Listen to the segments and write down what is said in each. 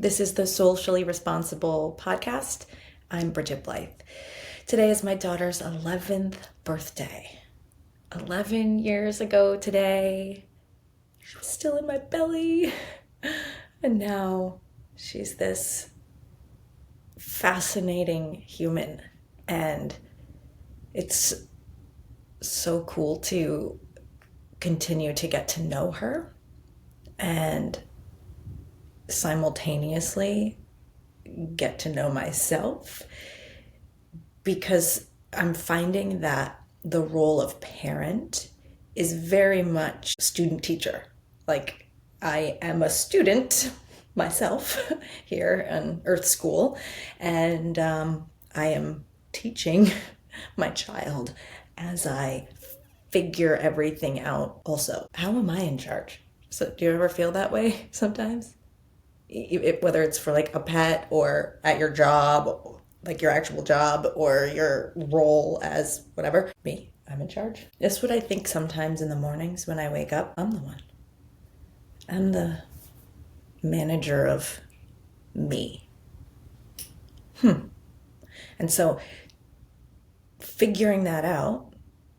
This is the SOULcially Responsible podcast. I'm Bridget Blythe. Today is my daughter's 11th birthday. 11 years ago today, she was still in my belly. And now she's this fascinating human. And it's so cool to continue to get to know her and simultaneously get to know myself, because I'm finding that the role of parent is very much student teacher. Like, I am a student myself here in Earth School, and I am teaching my child as I figure everything out also. How am I in charge? So do you ever feel that way sometimes? Whether it's for like a pet or at your job, like your actual job or your role as whatever. Me, I'm in charge. That's what I think sometimes in the mornings when I wake up. I'm the one. I'm the manager of me. And so figuring that out,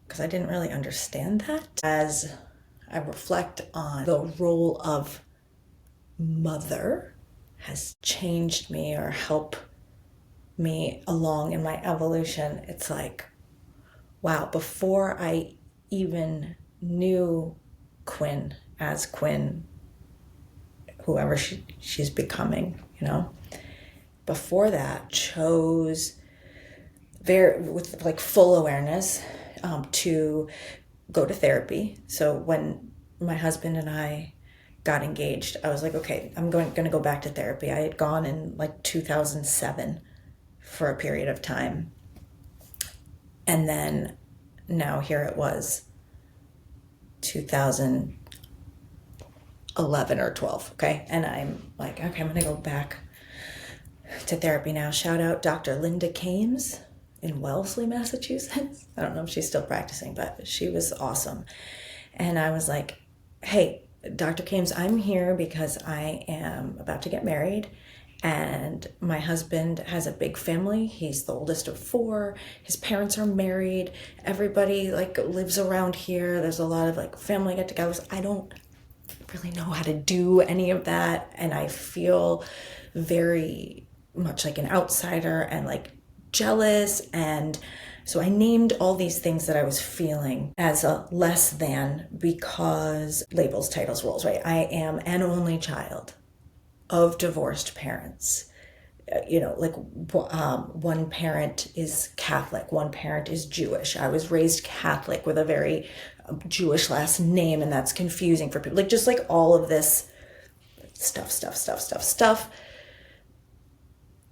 because I didn't really understand that, as I reflect on the role of mother, has changed me or helped me along in my evolution. It's like, wow, before I even knew Quinn as Quinn, whoever she's becoming, before that, chose with like full awareness to go to therapy. So when my husband and I got engaged, I was like, okay, I'm going to go back to therapy. I had gone in like 2007 for a period of time. And then now here it was 2011 or 12. Okay. And I'm like, okay, I'm going to go back to therapy now. Shout out Dr. Linda Kames in Wellesley, Massachusetts. I don't know if she's still practicing, but she was awesome. And I was like, hey, Dr. Kames, I'm here because I am about to get married, and my husband has a big family. He's the oldest of 4. His parents are married. Everybody lives around here. There's a lot of family get-togethers. I don't really know how to do any of that, and I feel very much like an outsider and jealous. And so I named all these things that I was feeling as a less than, because labels, titles, roles, right? I am an only child of divorced parents. One parent is Catholic, one parent is Jewish. I was raised Catholic with a very Jewish last name, and that's confusing for people. Just all of this stuff.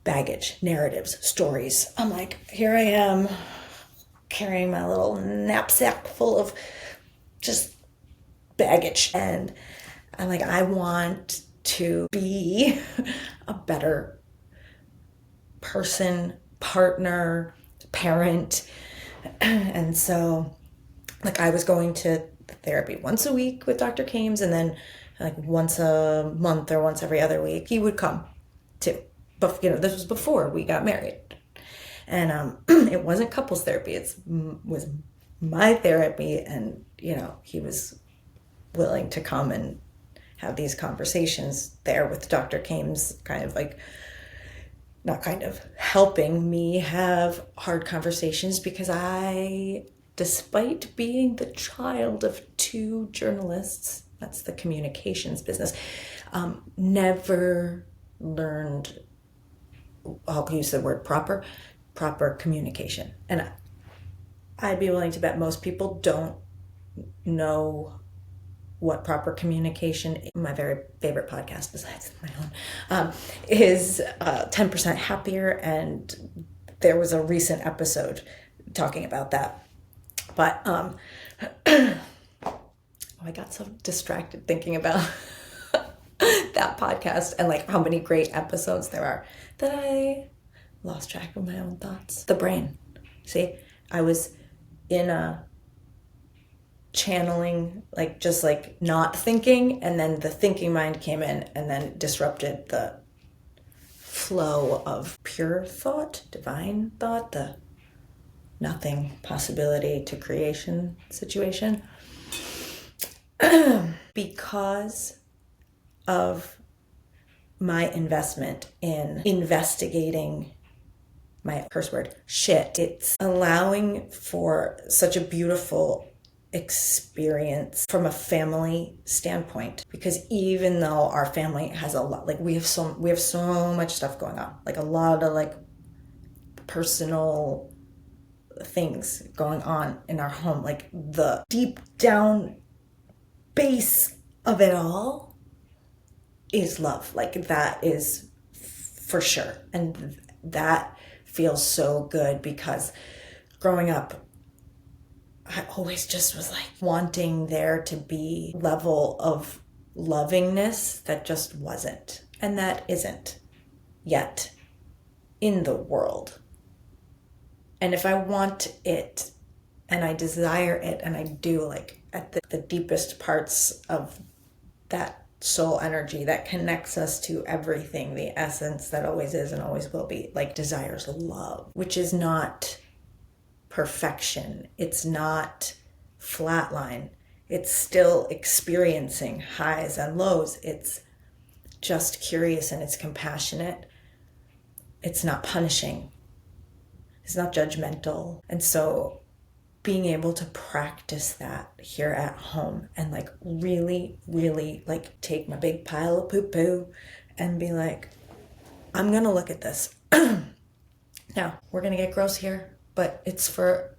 Baggage, narratives, stories. I'm like, here I am carrying my little knapsack full of just baggage. And I'm like, I want to be a better person, partner, parent. And so I was going to therapy once a week with Dr. Kames, and then once a month or once every other week he would come too. But this was before we got married, and it wasn't couples therapy. It was my therapy, and he was willing to come and have these conversations there with Dr. Kames, helping me have hard conversations, because I, despite being the child of 2 journalists, that's the communications business, never learned, I'll use the word proper communication. And I'd be willing to bet most people don't know what proper communication, my very favorite podcast besides my own, is 10% Happier. And there was a recent episode talking about that. But I got so distracted thinking about that podcast and how many great episodes there are that I lost track of my own thoughts. The brain. See, I was in a channeling, not thinking, and then the thinking mind came in and then disrupted the flow of pure thought, divine thought, the nothing possibility to creation situation. Because of my investment in investigating my curse word shit, it's allowing for such a beautiful experience from a family standpoint, because even though our family has a lot, like we have so much stuff going on, like a lot of like personal things going on in our home, like the deep down base of it all is love. Like that is for sure. And that feels so good, because growing up, I always just was like wanting there to be level of lovingness that just wasn't. And that isn't yet in the world. And if I want it and I desire it, and I do, like at the deepest parts of that soul energy that connects us to everything, the essence that always is and always will be, like desires love, which is not perfection. It's not flatline. It's still experiencing highs and lows. It's just curious and it's compassionate. It's not punishing. It's not judgmental. And so being able to practice that here at home and like really, really like take my big pile of poo-poo and be like, I'm gonna look at this. Now, we're gonna get gross here, but it's for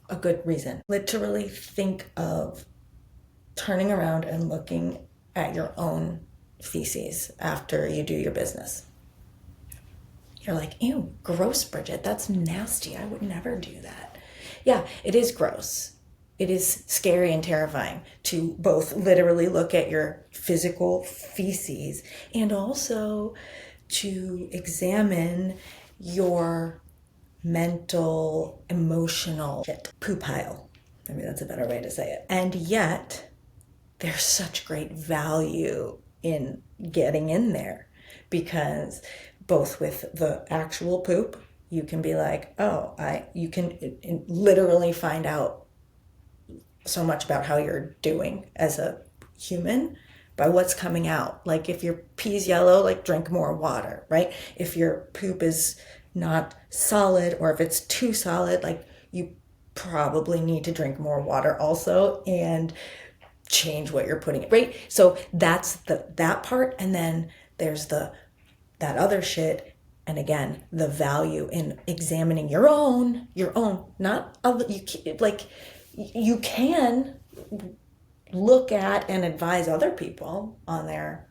a good reason. Literally think of turning around and looking at your own feces after you do your business. You're like, ew, gross, Bridget, that's nasty. I would never do that. Yeah, it is gross. It is scary and terrifying to both literally look at your physical feces and also to examine your mental, emotional shit, poo pile. Maybe that's a better way to say it. And yet, there's such great value in getting in there, because both with the actual poop, you can be like, oh, you can literally find out so much about how you're doing as a human by what's coming out. Like if your pee's yellow, like drink more water, right? If your poop is not solid, or if it's too solid, like you probably need to drink more water also and change what you're putting in, right? So that's that part. And then there's that other shit. And again, the value in examining your own, not other, you can look at and advise other people on there,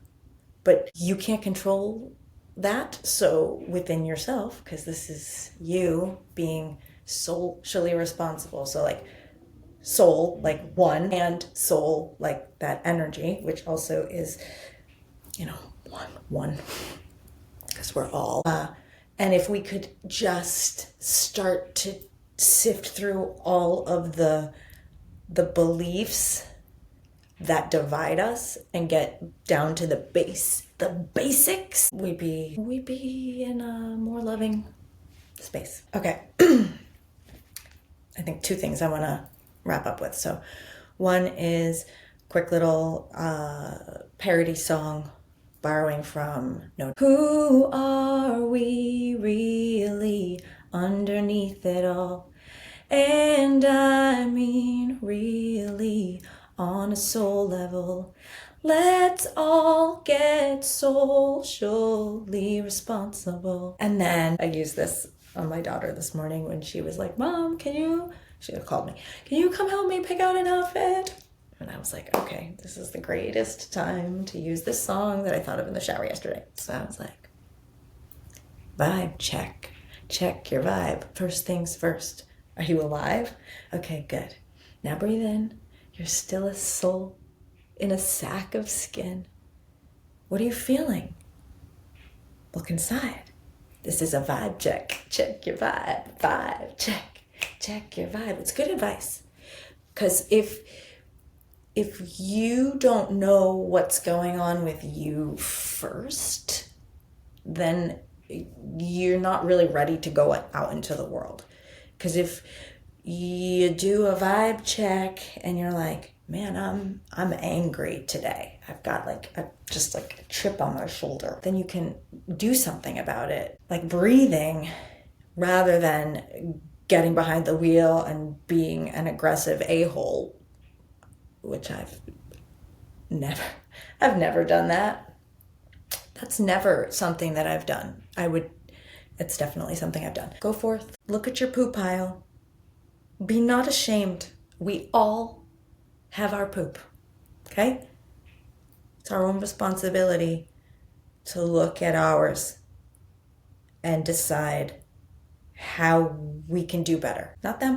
but you can't control that. So within yourself, because this is you being SOULcially responsible. So like soul, like one, and soul, like that energy, which also is, one. Because we're all, and if we could just start to sift through all of the beliefs that divide us and get down to the basics, we'd be in a more loving space. Okay. I think two things I want to wrap up with. So one is quick little parody song borrowing from No. Who are we really underneath it all? And I mean really on a soul level. Let's all get socially responsible. And then I used this on my daughter this morning when she was like, Mom, she called me, can you come help me pick out an outfit? And I was like, okay, this is the greatest time to use this song that I thought of in the shower yesterday. So I was like, vibe check. Check your vibe. First things first. Are you alive? Okay, good. Now breathe in. You're still a soul in a sack of skin. What are you feeling? Look inside. This is a vibe check. Check your vibe. Vibe check. Check your vibe. It's good advice. Because if you don't know what's going on with you first, then you're not really ready to go out into the world. Because if you do a vibe check and you're like, man, I'm angry today, I've got like a chip on my shoulder, then you can do something about it, like breathing, rather than getting behind the wheel and being an aggressive a-hole, which I've never done that. That's never something that I've done. It's definitely something I've done. Go forth, look at your poop pile. Be not ashamed. We all have our poop, okay? It's our own responsibility to look at ours and decide how we can do better, not them.